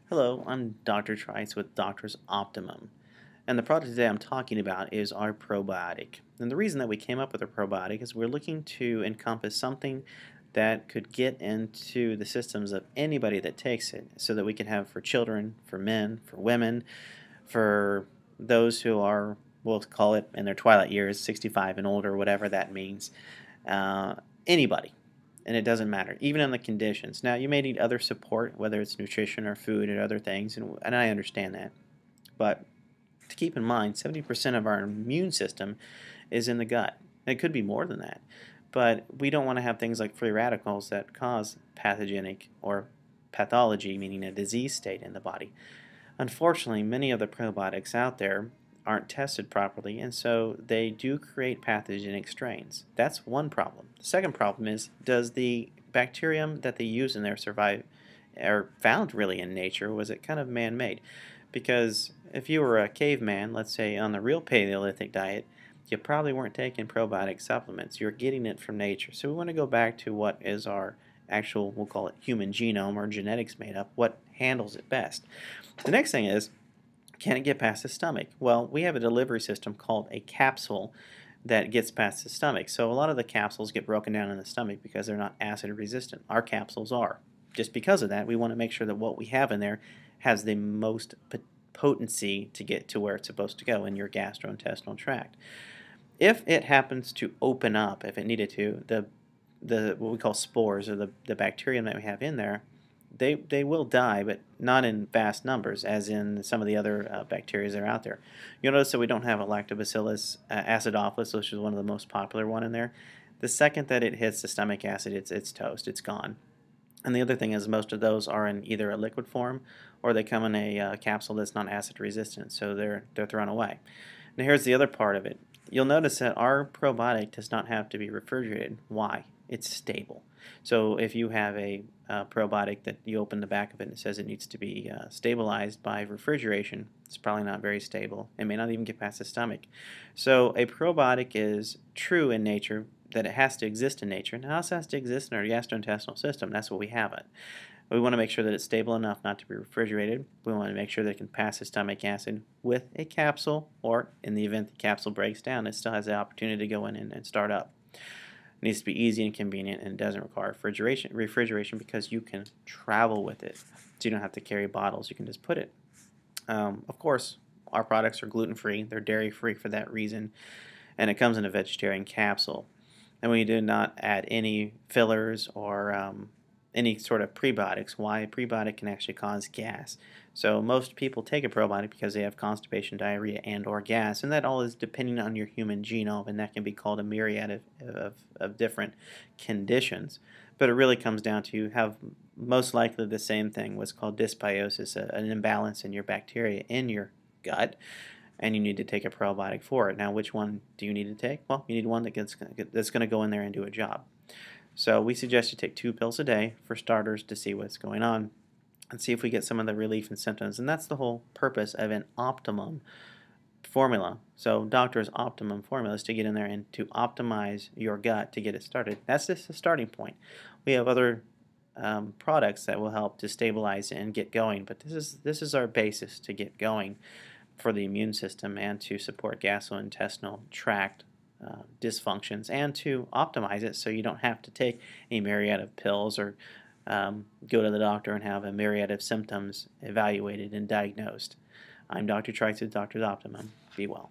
Hello, I'm Dr. Trites with Doctor's Optimum. And the product today I'm talking about is our probiotic. And the reason that we came up with a probiotic is we're looking to encompass something that could get into the systems of anybody that takes it so that we can have for children, for men, for women, for those who are, we'll call it in their twilight years, 65 and older, whatever that means. Uh, Anybody, and it doesn't matter, even in the conditions. Now, you may need other support, whether it's nutrition or food or other things, and I understand that. But to keep in mind, 70% of our immune system is in the gut. And it could be more than that. But we don't want to have things like free radicals that cause pathogenic or pathology, meaning a disease state in the body. Unfortunately, many of the probiotics out there aren't tested properly, and so they do create pathogenic strains. That's one problem. The second problem is, does the bacterium that they use in there survive or found really in nature? Was it kind of man-made? Because if you were a caveman, let's say on the real Paleolithic diet, you probably weren't taking probiotic supplements. You're getting it from nature. So we want to go back to what is our actual, we'll call it human genome or genetics made up, what handles it best. The next thing is, can it get past the stomach? Well, we have a delivery system called a capsule that gets past the stomach. So a lot of the capsules get broken down in the stomach because they're not acid resistant. Our capsules are. Just because of that, we want to make sure that what we have in there has the most potency to get to where it's supposed to go in your gastrointestinal tract. If it happens to open up, if it needed to, the what we call spores or the bacterium that we have in there, they will die, but not in vast numbers, as in some of the other bacteria that are out there. You'll notice that we don't have a Lactobacillus acidophilus, which is one of the most popular one in there. The second that it hits the stomach acid, it's toast, it's gone. And the other thing is most of those are in either a liquid form or they come in a capsule that's not acid resistant, so they're thrown away. Now here's the other part of it. You'll notice that our probiotic does not have to be refrigerated. Why? It's stable. So if you have a probiotic that you open the back of it and it says it needs to be stabilized by refrigeration, it's probably not very stable. It may not even get past the stomach. So a probiotic is true in nature, that it has to exist in nature, and it also has to exist in our gastrointestinal system. That's what we have it. We want to make sure that it's stable enough not to be refrigerated. We want to make sure that it can pass the stomach acid with a capsule, or in the event the capsule breaks down, it still has the opportunity to go in and start up. It needs to be easy and convenient, and it doesn't require refrigeration because you can travel with it. So you don't have to carry bottles. You can just put it. Of course, our products are gluten-free. They're dairy-free for that reason, and it comes in a vegetarian capsule. And we do not add any fillers or any sort of prebiotics. Why? A prebiotic can actually cause gas. So most people take a probiotic because they have constipation, diarrhea, and or gas, and that all is depending on your human genome, and that can be called a myriad of different conditions. But it really comes down to you have most likely the same thing, what's called dysbiosis, an imbalance in your bacteria in your gut, and you need to take a probiotic for it. Now, which one do you need to take? Well, you need one that's going to go in there and do a job. So we suggest you take 2 pills a day for starters to see what's going on and see if we get some of the relief and symptoms. And that's the whole purpose of an optimum formula. So doctor's optimum formula is to get in there and to optimize your gut to get it started. That's just the starting point. We have other products that will help to stabilize and get going, but this is our basis to get going for the immune system and to support gastrointestinal tract dysfunctions and to optimize it so you don't have to take a myriad of pills or go to the doctor and have a myriad of symptoms evaluated and diagnosed. I'm Dr. Trites with Doctor's Optimum. Be well.